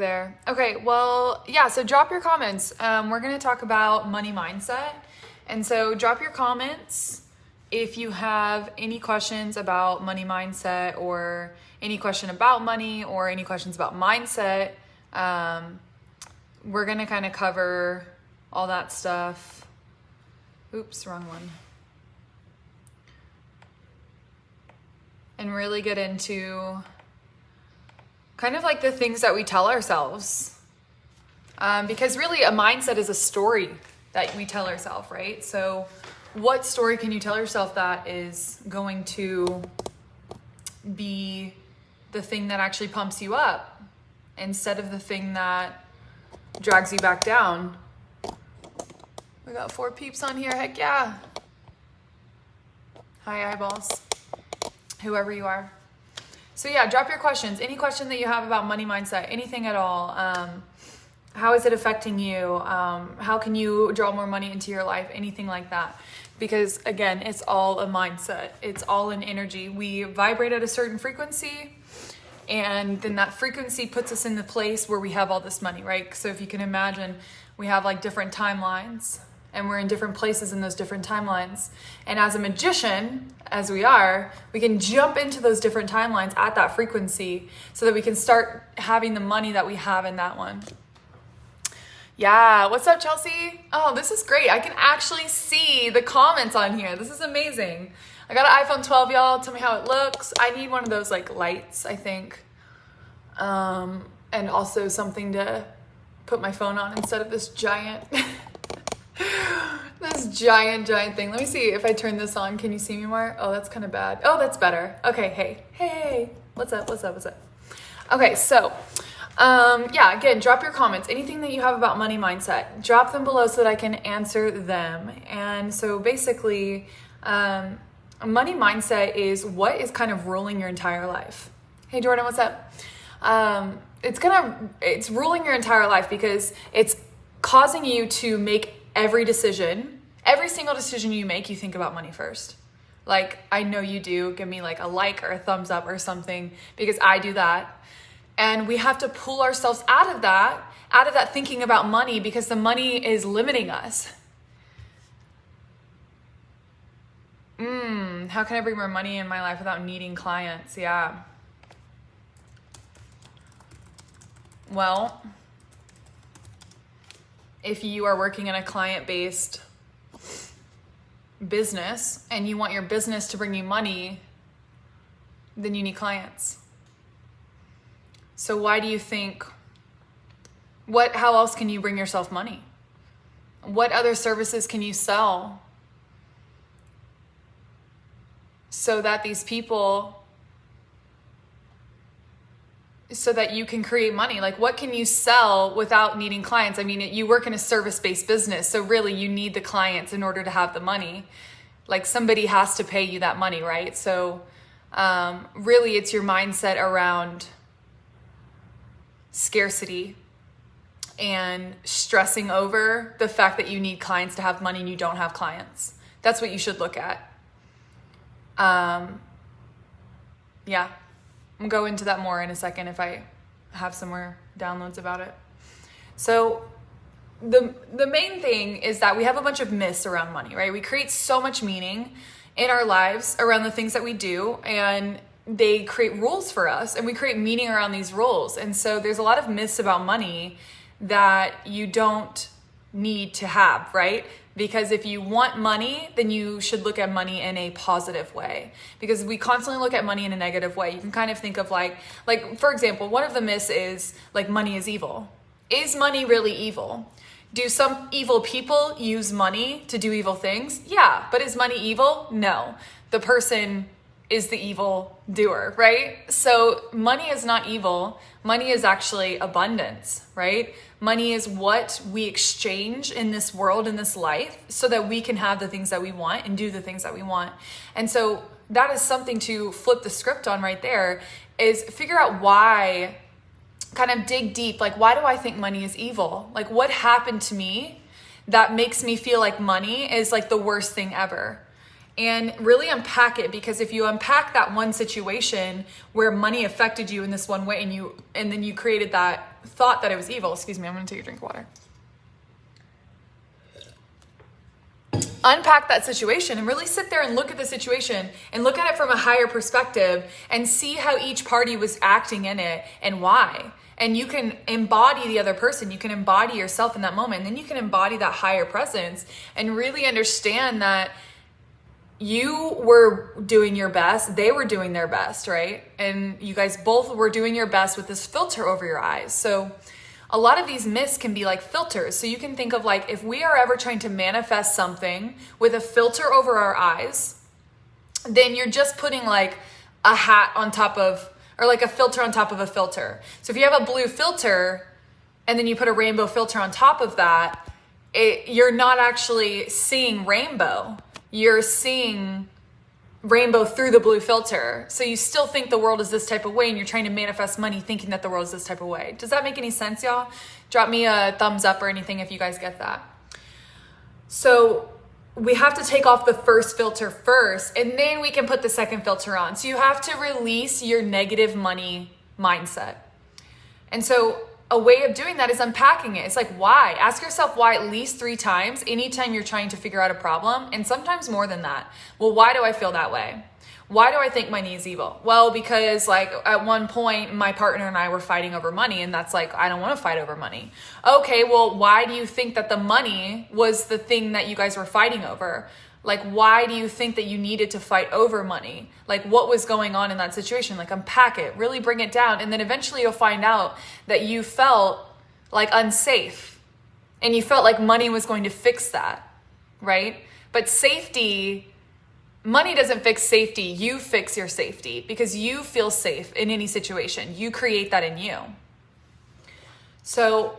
there. Okay, well, yeah, so drop your comments. We're going to talk about money mindset. And so drop your comments if you have any questions about money mindset or any question about money or any questions about mindset. We're going to kind of cover all that stuff. Oops, wrong one. And really get into kind of like the things that we tell ourselves. Because really a mindset is a story that we tell ourselves, right? So what story can you tell yourself that is going to be the thing that actually pumps you up instead of the thing that drags you back down? We got 4 peeps on here, heck yeah. Hi eyeballs, whoever you are. So yeah, drop your questions. Any question that you have about money mindset, anything at all. How is it affecting you? How can you draw more money into your life? Anything like that. Because again, it's all a mindset. It's all an energy. We vibrate at a certain frequency, and then that frequency puts us in the place where we have all this money, right? So if you can imagine, we have like different timelines, and we're in different places in those different timelines. And as a magician, as we are, we can jump into those different timelines at that frequency so that we can start having the money that we have in that one. Yeah, what's up, Chelsea? Oh, this is great. I can actually see the comments on here. This is amazing. I got an iPhone 12, y'all. Tell me how it looks. I need one of those like lights, I think. And also something to put my phone on instead of this giant... This giant thing. Let me see if I turn this on. Can you see me more? Oh, that's kind of bad. Oh, that's better. Okay, hey. What's up? Okay, so, yeah, again, drop your comments. Anything that you have about money mindset, drop them below so that I can answer them. And so basically, money mindset is what is kind of ruling your entire life. Hey, Jordan, what's up? It's ruling your entire life because it's causing you to make every single decision you make, you think about money first. Like, I know you do. Give me like a like or a thumbs up or something, because I do that. And we have to pull ourselves out of that thinking about money, because the money is limiting us. How can I bring more money in my life without needing clients? Yeah. Well, if you are working in a client-based business and you want your business to bring you money, then you need clients. So why do you think, how else can you bring yourself money? What other services can you sell so that so that you can create money? Like, what can you sell without needing clients? I mean, you work in a service-based business, so really you need the clients in order to have the money. Like, somebody has to pay you that money, right? So really it's your mindset around scarcity and stressing over the fact that you need clients to have money and you don't have clients. That's what you should look at. Yeah. I'll go into that more in a second if I have some more downloads about it. So the main thing is that we have a bunch of myths around money, right? We create so much meaning in our lives around the things that we do, and they create rules for us, and we create meaning around these rules. And so there's a lot of myths about money that you don't need to have, right? Because if you want money, then you should look at money in a positive way, because we constantly look at money in a negative way. You can kind of think of like, for example, one of the myths is like money is evil. Is money really evil? Do some evil people use money to do evil things? Yeah, but is money evil? No. The person is the evil doer, right? So money is not evil. Money is actually abundance, right? Money is what we exchange in this world, in this life, so that we can have the things that we want and do the things that we want. And so that is something to flip the script on right there, is figure out why, kind of dig deep. Like, why do I think money is evil? Like, what happened to me that makes me feel like money is like the worst thing ever? and really unpack it, because if you unpack that one situation where money affected you in this one way and then you created that thought that it was evil. Excuse me, I'm going to take a drink of water. Unpack that situation and really sit there and look at the situation and look at it from a higher perspective and see how each party was acting in it and why. And you can embody the other person. You can embody yourself in that moment. And then you can embody that higher presence and really understand that you were doing your best. They were doing their best, right? And you guys both were doing your best with this filter over your eyes. So a lot of these myths can be like filters. So you can think of like, if we are ever trying to manifest something with a filter over our eyes, then you're just putting like a hat on top of, or like a filter on top of a filter. So if you have a blue filter and then you put a rainbow filter on top of that, you're not actually seeing rainbow. You're seeing rainbow through the blue filter. So you still think the world is this type of way and you're trying to manifest money thinking that the world is this type of way. Does that make any sense, y'all? Drop me a thumbs up or anything if you guys get that. So we have to take off the first filter first, and then we can put the second filter on. So you have to release your negative money mindset. And so a way of doing that is unpacking it. It's like, why? Ask yourself why at least 3 times anytime you're trying to figure out a problem, and sometimes more than that. Well, why do I feel that way? Why do I think money is evil? Well, because like at one point my partner and I were fighting over money, and that's like, I don't want to fight over money. Okay, well, why do you think that the money was the thing that you guys were fighting over? Like, why do you think that you needed to fight over money? Like, what was going on in that situation? Like, unpack it, really bring it down. And then eventually you'll find out that you felt like unsafe and you felt like money was going to fix that, right? But money doesn't fix safety. You fix your safety because you feel safe in any situation. You create that in you. So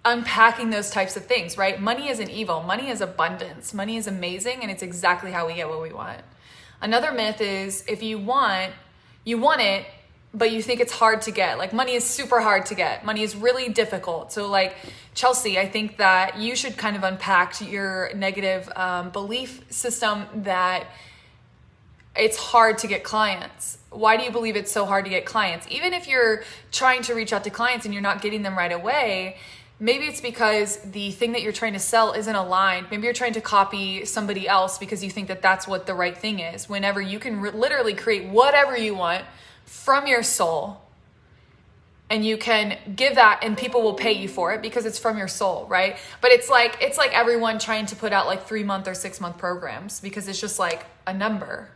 unpacking those types of things, right? Money isn't evil. Money is abundance. Money is amazing, and it's exactly how we get what we want. Another myth is if you want it, but you think it's hard to get. Like, money is super hard to get. Money is really difficult. So like, Chelsea, I think that you should kind of unpack your negative belief system that it's hard to get clients. Why do you believe it's so hard to get clients? Even if you're trying to reach out to clients and you're not getting them right away, maybe it's because the thing that you're trying to sell isn't aligned. Maybe you're trying to copy somebody else because you think that that's what the right thing is. Whenever you can literally create whatever you want from your soul, and you can give that and people will pay you for it because it's from your soul, right? But it's like everyone trying to put out like 3-month or 6-month programs because it's just like a number,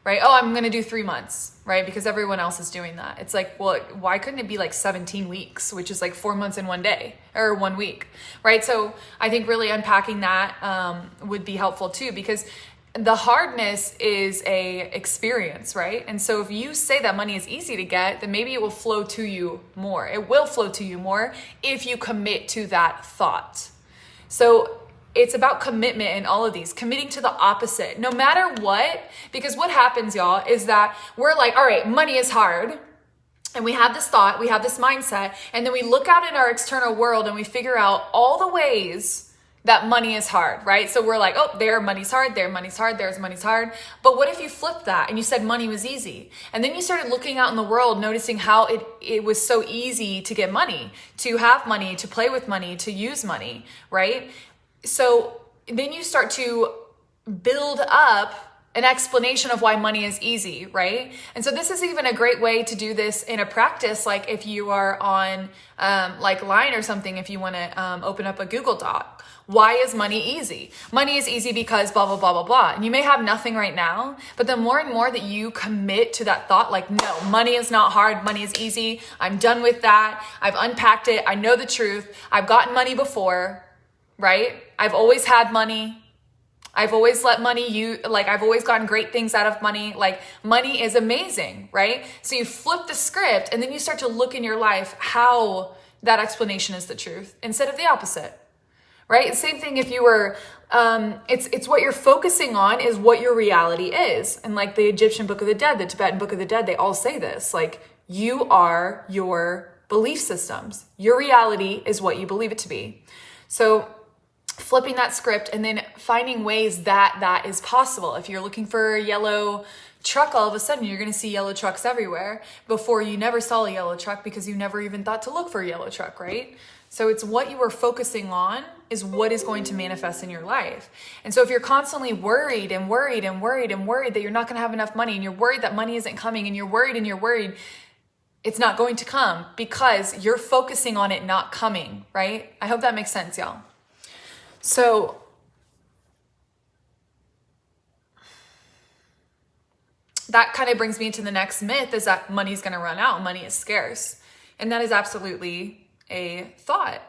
right? Oh, I'm going to do 3 months, right? Because everyone else is doing that. It's like, well, why couldn't it be like 17 weeks, which is like 4 months in 1 day or 1 week, right? So I think really unpacking that would be helpful too, because the hardness is a experience, right? And so if you say that money is easy to get, then maybe it will flow to you more. It will flow to you more if you commit to that thought. So it's about commitment in all of these, committing to the opposite, no matter what, because what happens, y'all, is that we're like, all right, money is hard. And we have this thought, we have this mindset, and then we look out in our external world and we figure out all the ways that money is hard, right? So we're like, oh, there money's hard, there money's hard, there's money's hard. But what if you flipped that and you said money was easy? And then you started looking out in the world, noticing how it was so easy to get money, to have money, to play with money, to use money, right? So then you start to build up an explanation of why money is easy, right? And so this is even a great way to do this in a practice, like if you are on like Line or something, if you want to open up a Google Doc. Why is money easy? Money is easy because blah, blah, blah, blah, blah. And you may have nothing right now, but the more and more that you commit to that thought, like, no, money is not hard, money is easy. I'm done with that. I've unpacked it. I know the truth. I've gotten money before, right? I've always had money. I've always let money, I've always gotten great things out of money. Like, money is amazing, right? So you flip the script and then you start to look in your life how that explanation is the truth instead of the opposite, right? Same thing if you were, it's what you're focusing on is what your reality is. And like the Egyptian Book of the Dead, the Tibetan Book of the Dead, they all say this, like, you are your belief systems. Your reality is what you believe it to be. So flipping that script and then finding ways that that is possible. If you're looking for a yellow truck, all of a sudden you're going to see yellow trucks everywhere. Before, you never saw a yellow truck because you never even thought to look for a yellow truck, right? So it's what you are focusing on is what is going to manifest in your life. And so if you're constantly worried and worried and worried and worried that you're not going to have enough money, and you're worried that money isn't coming, and you're worried, it's not going to come because you're focusing on it not coming, right? I hope that makes sense, y'all. So that kind of brings me to the next myth, is that money's going to run out. Money is scarce. And that is absolutely a thought.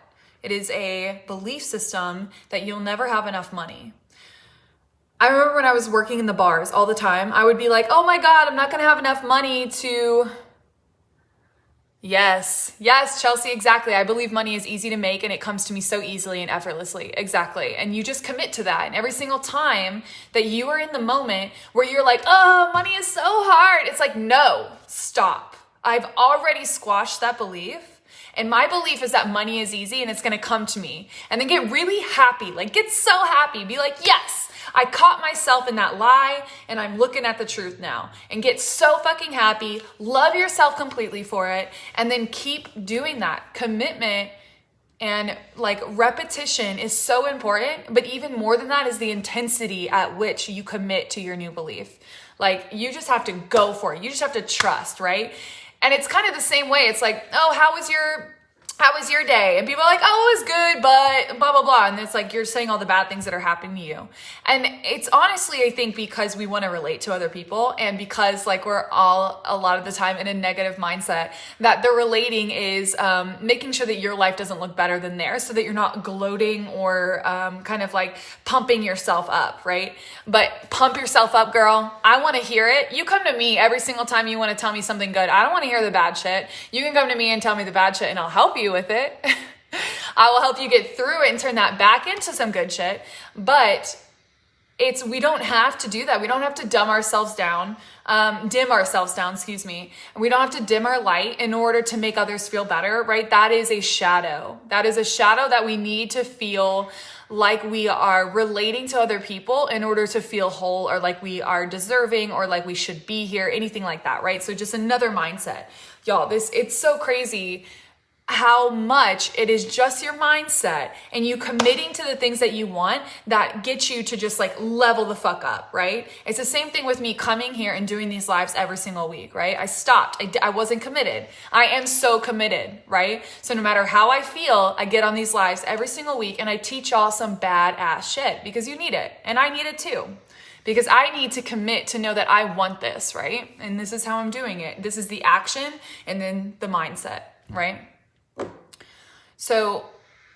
It is a belief system that you'll never have enough money. I remember when I was working in the bars all the time, I would be like, oh my God, I'm not going to have enough money to... Yes, Chelsea, exactly. I believe money is easy to make and it comes to me so easily and effortlessly. Exactly. And you just commit to that. And every single time that you are in the moment where you're like, oh, money is so hard, it's like, no, stop. I've already squashed that belief. And my belief is that money is easy and it's going to come to me. And then get really happy, like get so happy, be like, yes, I caught myself in that lie and I'm looking at the truth now, and get so fucking happy, love yourself completely for it, and then keep doing that. Commitment and like repetition is so important, but even more than that is the intensity at which you commit to your new belief. Like you just have to go for it. You just have to trust, right? And it's kind of the same way. It's like, oh, how was your day? And people are like, oh, it was good, but blah, blah, blah. And it's like, you're saying all the bad things that are happening to you. And it's honestly, I think, because we want to relate to other people, and because like we're all a lot of the time in a negative mindset, that the relating is making sure that your life doesn't look better than theirs, so that you're not gloating or kind of like pumping yourself up, right? But pump yourself up, girl. I want to hear it. You come to me every single time you want to tell me something good. I don't want to hear the bad shit. You can come to me and tell me the bad shit and I'll help you with it. I will help you get through it and turn that back into some good shit. But we don't have to do that. We don't have to dim ourselves down, excuse me. And we don't have to dim our light in order to make others feel better, right? That is a shadow. That is a shadow that we need to feel like we are relating to other people in order to feel whole, or like we are deserving, or like we should be here, anything like that, right? So just another mindset. Y'all, it's so crazy how much it is just your mindset and you committing to the things that you want that get you to just like level the fuck up, right? It's the same thing with me coming here and doing these lives every single week, right? I stopped. I wasn't committed. I am so committed, right? So no matter how I feel, I get on these lives every single week and I teach y'all some badass shit because you need it. And I need it too. Because I need to commit to know that I want this, right? And this is how I'm doing it. This is the action and then the mindset, right? So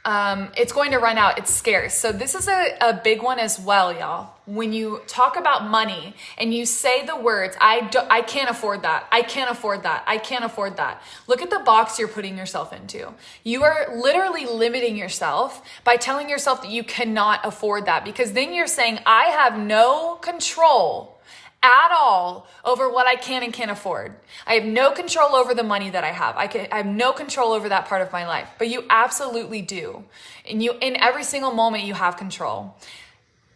it's going to run out. It's scarce. So this is a big one as well, y'all. When you talk about money and you say the words, I can't afford that. I can't afford that. I can't afford that. Look at the box you're putting yourself into. You are literally limiting yourself by telling yourself that you cannot afford that, because then you're saying, I have no control at all over what I can and can't afford. I have no control over the money that I have. I have no control over that part of my life, but you absolutely do. And in every single moment you have control.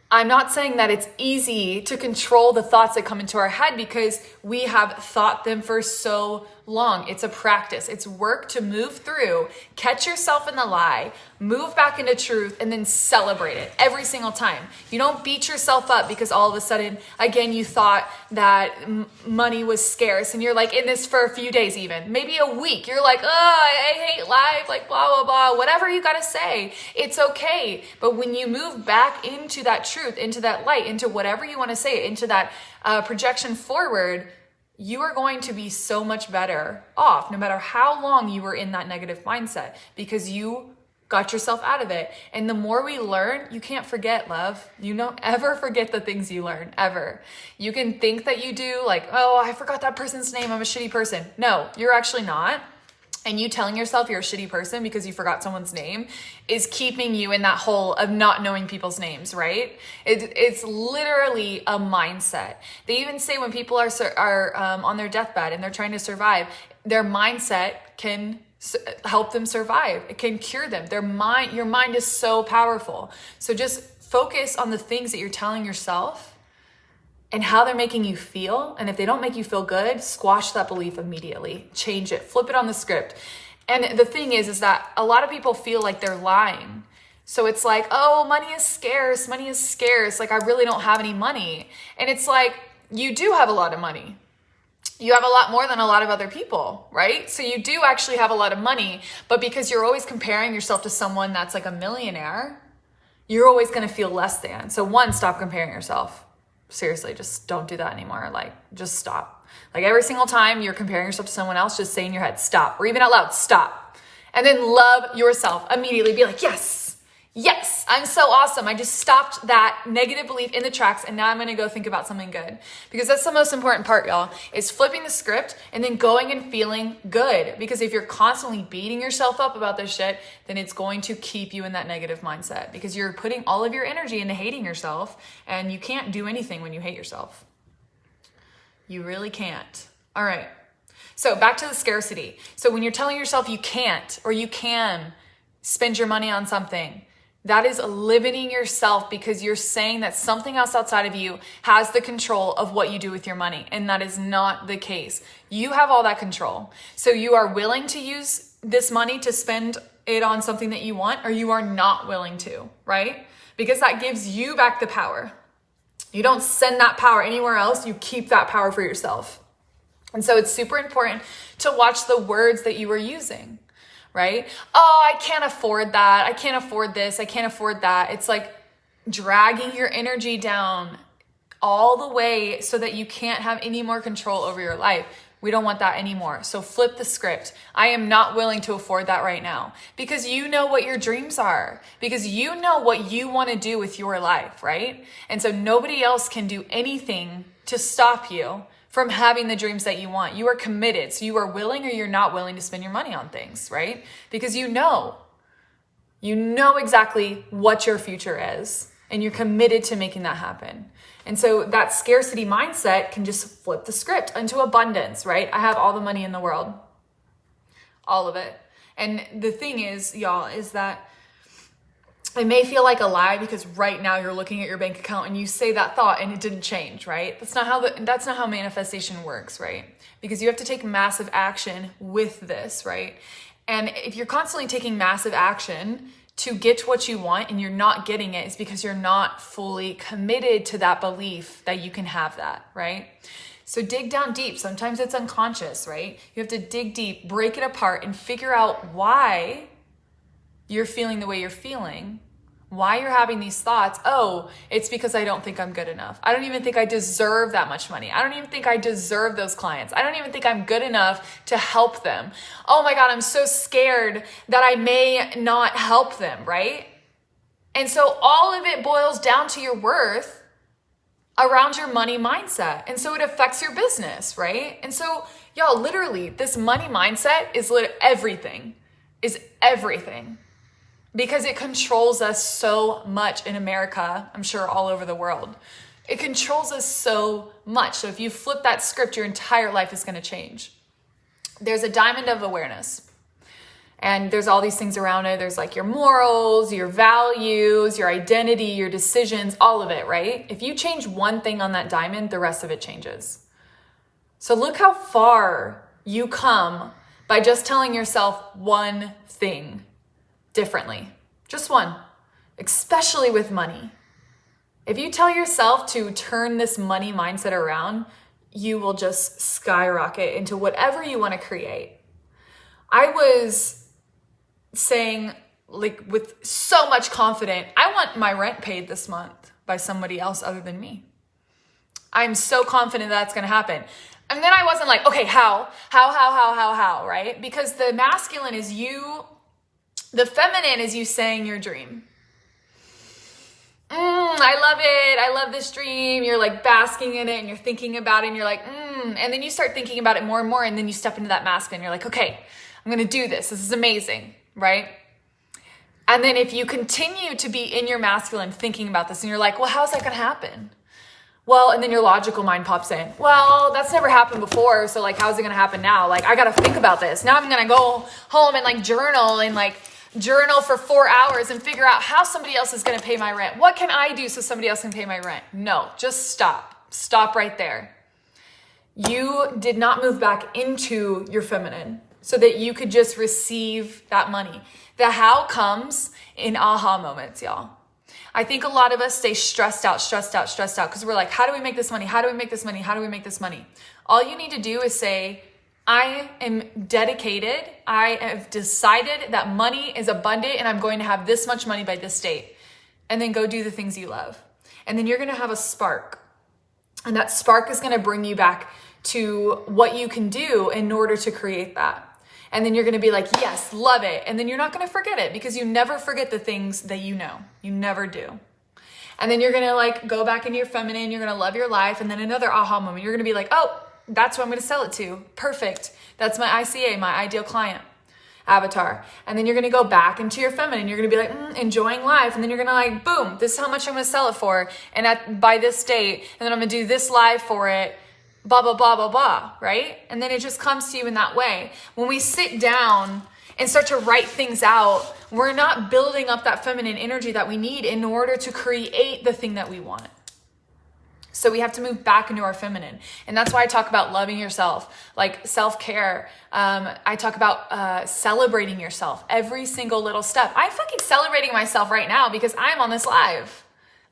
I'm not saying that it's easy to control the thoughts that come into our head, because we have thought them for so long. It's a practice. It's work to move through, catch yourself in the lie, move back into truth, and then celebrate it every single time. You don't beat yourself up because all of a sudden, again, you thought that money was scarce and you're like in this for a few days, even maybe a week. You're like, oh, I hate life, like blah, blah, blah, whatever you got to say. It's okay. But when you move back into that truth, into that light, into whatever you want to say, into that projection forward, you are going to be so much better off, no matter how long you were in that negative mindset, because you got yourself out of it. And the more we learn, you can't forget, love. You don't ever forget the things you learn, ever. You can think that you do, like, oh, I forgot that person's name, I'm a shitty person. No, you're actually not. And you telling yourself you're a shitty person because you forgot someone's name is keeping you in that hole of not knowing people's names, right? It's literally a mindset. They even say when people are on their deathbed and they're trying to survive, their mindset can help them survive. It can cure them. Your mind is so powerful. So just focus on the things that you're telling yourself and how they're making you feel. And if they don't make you feel good, squash that belief immediately. Change it. Flip it on the script. And the thing is that a lot of people feel like they're lying. So it's like, oh, money is scarce. Money is scarce. Like, I really don't have any money. And it's like, you do have a lot of money. You have a lot more than a lot of other people, right? So you do actually have a lot of money, but because you're always comparing yourself to someone that's like a millionaire, you're always going to feel less than. So one, stop comparing yourself. Seriously, just don't do that anymore. Like, just stop. Like, every single time you're comparing yourself to someone else, just say in your head, stop, or even out loud, stop. And then love yourself immediately. Be like, yes, I'm so awesome. I just stopped that negative belief in the tracks, and now I'm going to go think about something good. Because that's the most important part, y'all, is flipping the script and then going and feeling good. Because if you're constantly beating yourself up about this shit, then it's going to keep you in that negative mindset, because you're putting all of your energy into hating yourself, and you can't do anything when you hate yourself. You really can't. All right. So back to the scarcity. So when you're telling yourself you can't or you can spend your money on something, that is limiting yourself, because you're saying that something else outside of you has the control of what you do with your money. And that is not the case. You have all that control. So you are willing to use this money to spend it on something that you want, or you are not willing to, right? Because that gives you back the power. You don't send that power anywhere else. You keep that power for yourself. And so it's super important to watch the words that you are using. Right? Oh, I can't afford that. I can't afford this. I can't afford that. It's like dragging your energy down all the way so that you can't have any more control over your life. We don't want that anymore. So flip the script. I am not willing to afford that right now, because you know what your dreams are, because you know what you want to do with your life, right? And so nobody else can do anything to stop you from having the dreams that you want. You are committed. So you are willing or you're not willing to spend your money on things, right? Because you know exactly what your future is, and you're committed to making that happen. And so that scarcity mindset can just flip the script into abundance, right? I have all the money in the world, all of it. And the thing is, y'all, is that it may feel like a lie, because right now you're looking at your bank account and you say that thought and it didn't change, right? That's not how manifestation works, right? Because you have to take massive action with this, right? And if you're constantly taking massive action to get what you want and you're not getting it, it's because you're not fully committed to that belief that you can have that, right? So dig down deep. Sometimes it's unconscious, right? You have to dig deep, break it apart, and figure out why you're feeling the way you're feeling, why you're having these thoughts. Oh, it's because I don't think I'm good enough. I don't even think I deserve that much money. I don't even think I deserve those clients. I don't even think I'm good enough to help them. Oh my God, I'm so scared that I may not help them, right? And so all of it boils down to your worth around your money mindset. And so it affects your business, right? And so y'all, literally, this money mindset is everything. Because it controls us so much in America, I'm sure all over the world. It controls us so much. So if you flip that script, your entire life is going to change. There's a diamond of awareness. And there's all these things around it. There's like your morals, your values, your identity, your decisions, all of it, right? If you change one thing on that diamond, the rest of it changes. So look how far you come by just telling yourself one thing differently. Just one, especially with money. If you tell yourself to turn this money mindset around, you will just skyrocket into whatever you want to create. I was saying, like, with so much confidence, I want my rent paid this month by somebody else other than me. I'm so confident that's going to happen. And then I wasn't like, okay, how, right? Because the masculine is you. The feminine is you saying your dream. I love it. I love this dream. You're like basking in it and you're thinking about it and you're like, And then you start thinking about it more and more. And then you step into that masculine and you're like, okay, I'm going to do this. This is amazing, right? And then if you continue to be in your masculine thinking about this and you're like, well, how's that going to happen? well, and then your logical mind pops in. Well, that's never happened before. So like, how's it going to happen now? Like, I got to think about this. Now I'm going to go home and like journal for 4 hours and figure out how somebody else is going to pay my rent. What can I do so somebody else can pay my rent? No, just stop. Stop right there. You did not move back into your feminine so that you could just receive that money. The how comes in aha moments, y'all. I think a lot of us stay stressed out because we're like, how do we make this money? How do we make this money? How do we make this money? All you need to do is say, I am dedicated. I have decided that money is abundant and I'm going to have this much money by this date. And then go do the things you love. And then you're going to have a spark. And that spark is going to bring you back to what you can do in order to create that. And then you're going to be like, yes, love it. And then you're not going to forget it because you never forget the things that you know. You never do. And then you're going to like go back into your feminine. You're going to love your life. And then another aha moment. You're going to be like, oh, that's who I'm going to sell it to. Perfect. That's my ICA, my ideal client avatar. And then you're going to go back into your feminine. You're going to be like, enjoying life. And then you're going to like, boom, this is how much I'm going to sell it for. And by this date, and then I'm going to do this live for it. Blah, blah, blah, blah, blah, right? And then it just comes to you in that way. When we sit down and start to write things out, we're not building up that feminine energy that we need in order to create the thing that we want. So we have to move back into our feminine. And that's why I talk about loving yourself, like self-care. I talk about celebrating yourself, every single little step. I'm fucking celebrating myself right now because I'm on this live.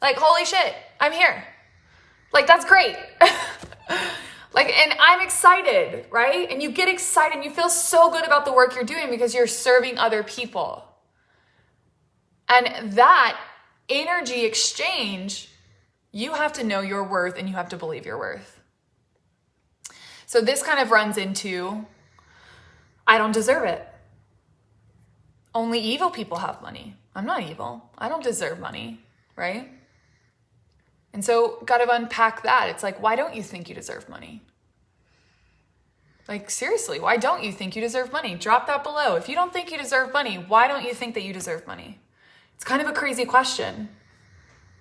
Like, holy shit, I'm here. Like, that's great. And I'm excited, right? And you get excited and you feel so good about the work you're doing because you're serving other people. And that energy exchange, you have to know your worth and you have to believe your worth. So this kind of runs into, I don't deserve it. Only evil people have money. I'm not evil. I don't deserve money, right? And so got to unpack that. It's like, why don't you think you deserve money? Like, seriously, why don't you think you deserve money? Drop that below. If you don't think you deserve money, why don't you think that you deserve money? It's kind of a crazy question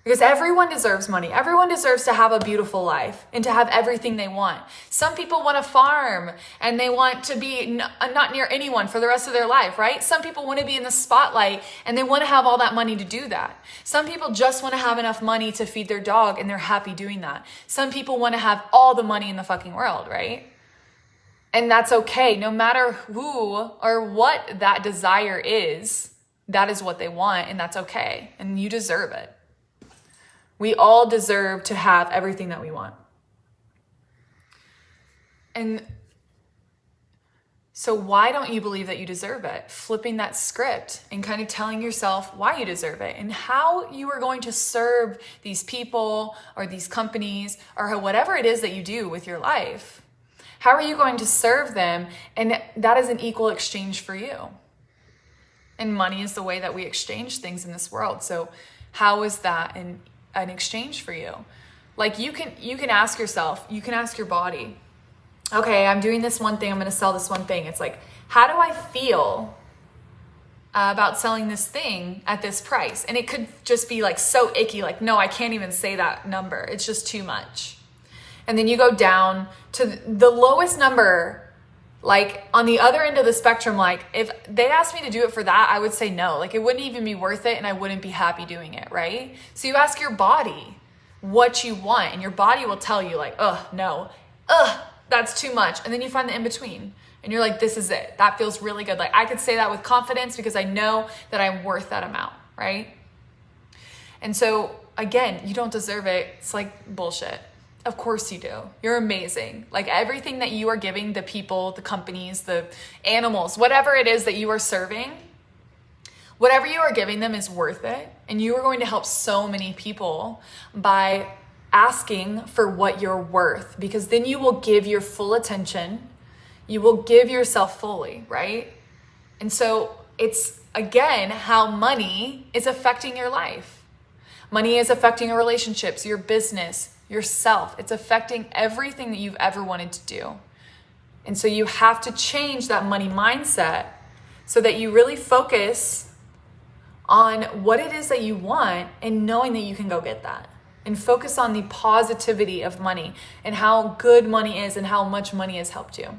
because everyone deserves money. Everyone deserves to have a beautiful life and to have everything they want. Some people want to farm and they want to be not near anyone for the rest of their life, right? Some people want to be in the spotlight and they want to have all that money to do that. Some people just want to have enough money to feed their dog and they're happy doing that. Some people want to have all the money in the fucking world, right? And that's okay. No matter who or what that desire is, that is what they want and that's okay. And you deserve it. We all deserve to have everything that we want. And so why don't you believe that you deserve it? Flipping that script and kind of telling yourself why you deserve it and how you are going to serve these people or these companies or whatever it is that you do with your life. How are you going to serve them? And that is an equal exchange for you. And money is the way that we exchange things in this world. So how is that an exchange for you? Like you can ask yourself, you can ask your body, okay, I'm doing this one thing, I'm going to sell this one thing. It's like, how do I feel about selling this thing at this price? And it could just be like so icky, like, no, I can't even say that number. It's just too much. And then you go down to the lowest number, like on the other end of the spectrum. Like if they asked me to do it for that, I would say no. Like it wouldn't even be worth it and I wouldn't be happy doing it, right? So you ask your body what you want and your body will tell you like, no, that's too much. And then you find the in between and you're like, this is it. That feels really good. Like I could say that with confidence because I know that I'm worth that amount, right? And so again, you don't deserve it. It's like bullshit. Of course you do. You're amazing. Like everything that you are giving the people, the companies, the animals, whatever it is that you are serving, whatever you are giving them is worth it. And you are going to help so many people by asking for what you're worth, because then you will give your full attention. You will give yourself fully, right? And so it's, again, how money is affecting your life. Money is affecting your relationships, your business, yourself. It's affecting everything that you've ever wanted to do. And so you have to change that money mindset so that you really focus on what it is that you want and knowing that you can go get that. and focus on the positivity of money and how good money is and how much money has helped you.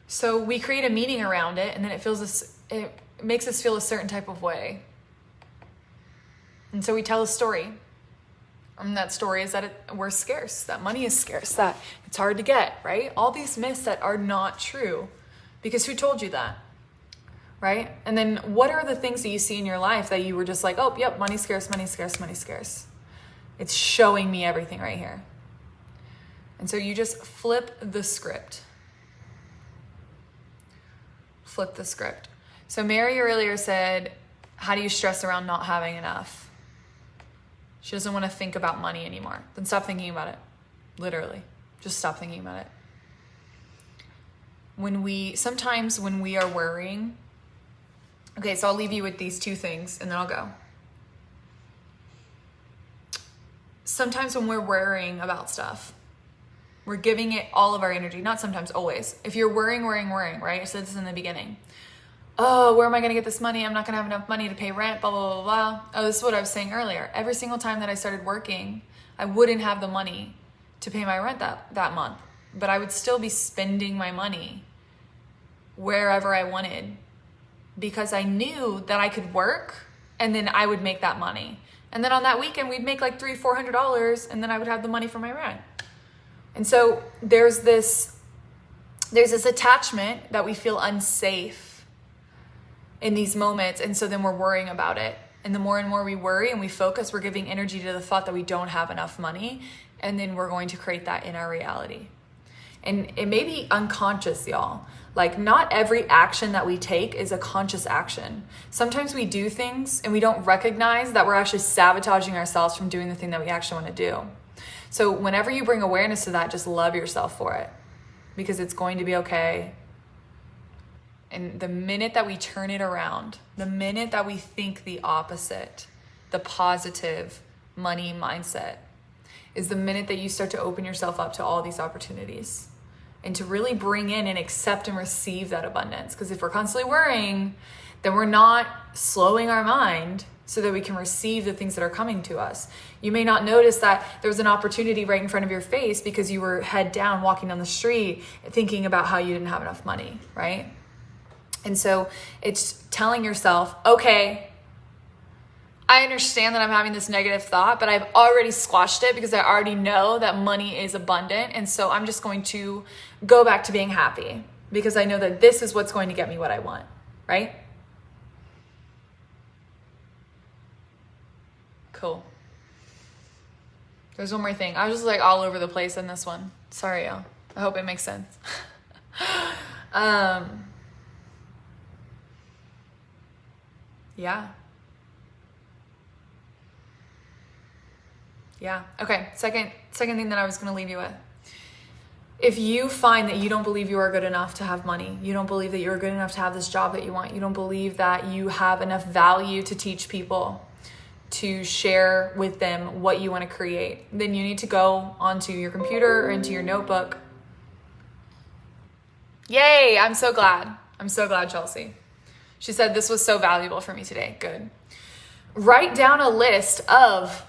So we create a meaning around it, and then it makes us feel a certain type of way. And so we tell a story. And that story is that we're scarce, that money is scarce, that it's hard to get, right? All these myths that are not true. Because who told you that? Right? And then what are the things that you see in your life that you were just like, oh, yep, money's scarce, money's scarce, money's scarce. It's showing me everything right here. And so you just flip the script. Flip the script. So Mary earlier said, how do you stress around not having enough? She doesn't want to think about money anymore. Then stop thinking about it. Literally. Just stop thinking about it. Sometimes when we are worrying, okay, so I'll leave you with these two things and then I'll go. Sometimes when we're worrying about stuff, we're giving it all of our energy. Not sometimes, always. If you're worrying, right? I said this in the beginning. Oh, where am I going to get this money? I'm not going to have enough money to pay rent, blah, blah, blah, blah. Oh, this is what I was saying earlier. Every single time that I started working, I wouldn't have the money to pay my rent that month. But I would still be spending my money wherever I wanted because I knew that I could work and then I would make that money. And then on that weekend, we'd make like $300-$400 and then I would have the money for my rent. And so there's this attachment that we feel unsafe in these moments. And so then we're worrying about it. And the more and more we worry and we focus, we're giving energy to the thought that we don't have enough money. And then we're going to create that in our reality. And it may be unconscious, y'all. Like, not every action that we take is a conscious action. Sometimes we do things and we don't recognize that we're actually sabotaging ourselves from doing the thing that we actually want to do. So whenever you bring awareness to that, just love yourself for it because it's going to be okay. And the minute that we turn it around, the minute that we think the opposite, the positive money mindset, is the minute that you start to open yourself up to all these opportunities and to really bring in and accept and receive that abundance. Because if we're constantly worrying, then we're not slowing our mind so that we can receive the things that are coming to us. You may not notice that there's an opportunity right in front of your face because you were head down walking down the street thinking about how you didn't have enough money, right? And so it's telling yourself, okay, I understand that I'm having this negative thought, but I've already squashed it because I already know that money is abundant. And so I'm just going to go back to being happy because I know that this is what's going to get me what I want, right? Cool. There's one more thing. I was just like all over the place in this one. Sorry, y'all. I hope it makes sense. Yeah. Okay. Second thing that I was going to leave you with. If you find that you don't believe you are good enough to have money, you don't believe that you're good enough to have this job that you want, you don't believe that you have enough value to teach people, to share with them what you want to create, then you need to go onto your computer or into your notebook. Yay. I'm so glad, Chelsea. She said this was so valuable for me today. Good. Write down a list of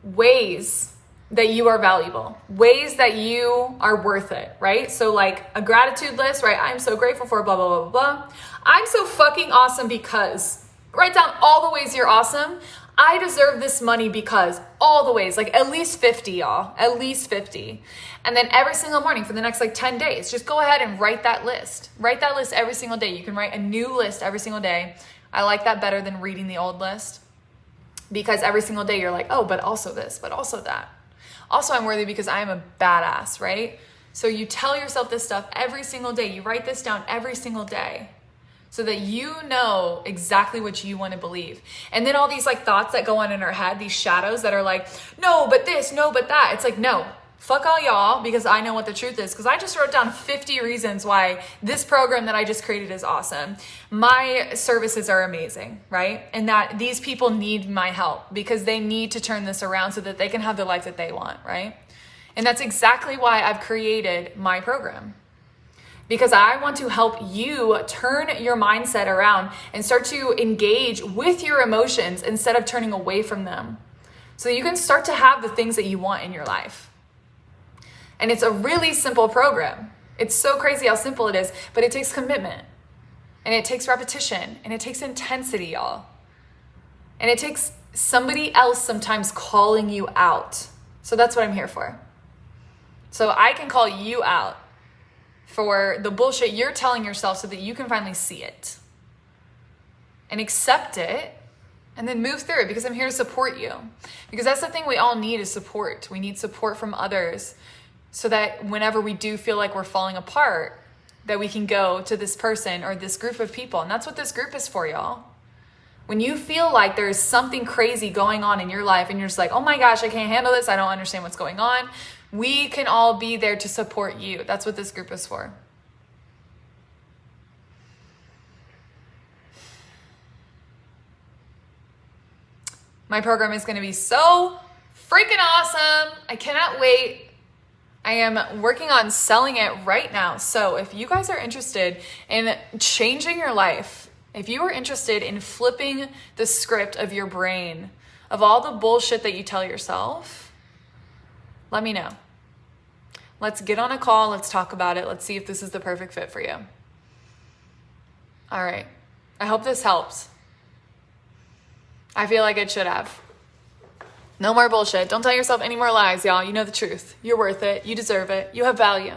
ways that you are valuable, ways that you are worth it, right? So like a gratitude list, right? I'm so grateful for blah, blah, blah, blah, blah. I'm so fucking awesome because. Write down all the ways you're awesome. I deserve this money because all the ways, like at least 50, y'all, at least 50. And then every single morning for the next like 10 days, just go ahead and write that list. Write that list every single day. You can write a new list every single day. I like that better than reading the old list because every single day you're like, oh, but also this, but also that. Also, I'm worthy because I am a badass, right? So you tell yourself this stuff every single day. You write this down every single day, so that you know exactly what you want to believe. And then all these like thoughts that go on in our head, these shadows that are like, no, but this, no, but that. It's like, no, fuck all y'all, because I know what the truth is. Because I just wrote down 50 reasons why this program that I just created is awesome. My services are amazing, right? And that these people need my help because they need to turn this around so that they can have the life that they want, right? And that's exactly why I've created my program. because I want to help you turn your mindset around and start to engage with your emotions instead of turning away from them, so that you can start to have the things that you want in your life. And it's a really simple program. It's so crazy how simple it is, but it takes commitment, and it takes repetition, and it takes intensity, y'all. And it takes somebody else sometimes calling you out. So that's what I'm here for. So I can call you out for the bullshit you're telling yourself so that you can finally see it and accept it and then move through it, because I'm here to support you. Because that's the thing we all need, is support. We need support from others, so that whenever we do feel like we're falling apart, that we can go to this person or this group of people. And that's what this group is for, y'all. When you feel like there's something crazy going on in your life and you're just like, oh my gosh, I can't handle this, I don't understand what's going on, we can all be there to support you. That's what this group is for. My program is going to be so freaking awesome. I cannot wait. I am working on selling it right now. So if you guys are interested in changing your life, if you are interested in flipping the script of your brain, of all the bullshit that you tell yourself, let me know. Let's get on a call. Let's talk about it. Let's see if this is the perfect fit for you. All right. I hope this helps. I feel like it should have. No more bullshit. Don't tell yourself any more lies, y'all. You know the truth. You're worth it. You deserve it. You have value.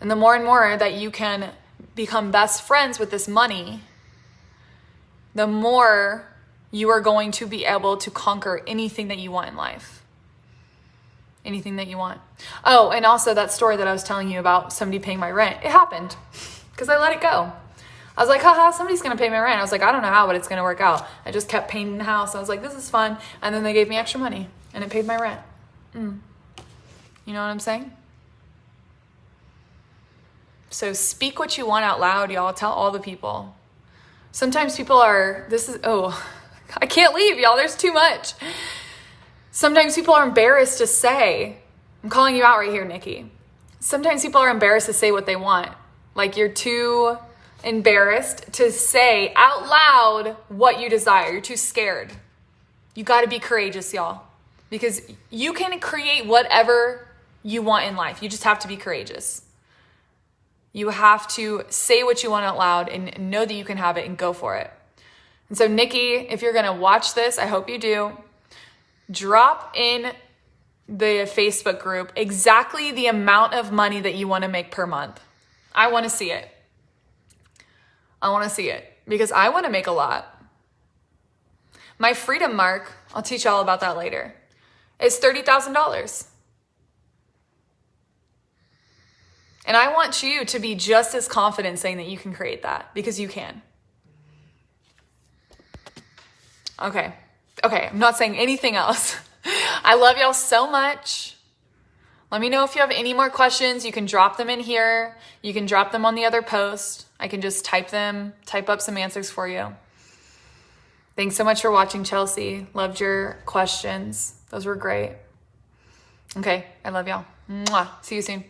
And the more and more that you can become best friends with this money, the more you are going to be able to conquer anything that you want in life. Anything that you want. Oh, and also that story that I was telling you about somebody paying my rent. It happened because I let it go. I was like, haha, somebody's going to pay my rent. I was like, I don't know how, but it's going to work out. I just kept painting the house. I was like, this is fun. And then they gave me extra money and it paid my rent. You know what I'm saying? So speak what you want out loud, y'all. Tell all the people. Sometimes people are, I can't leave, y'all. There's too much. Sometimes people are embarrassed to say, I'm calling you out right here, Nikki. Sometimes people are embarrassed to say what they want. Like, you're too embarrassed to say out loud what you desire. You're too scared. You got to be courageous, y'all, because you can create whatever you want in life. You just have to be courageous. You have to say what you want out loud and know that you can have it and go for it. And so, Nikki, if you're going to watch this, I hope you do, drop in the Facebook group exactly the amount of money that you want to make per month. I want to see it. I want to see it because I want to make a lot. My freedom mark, I'll teach you all about that later, is $30,000. And I want you to be just as confident saying that you can create that, because you can. Okay, I'm not saying anything else. I love y'all so much. Let me know if you have any more questions. You can drop them in here. You can drop them on the other post. I can just type up some answers for you. Thanks so much for watching, Chelsea. Loved your questions. Those were great. Okay, I love y'all. Mwah. See you soon.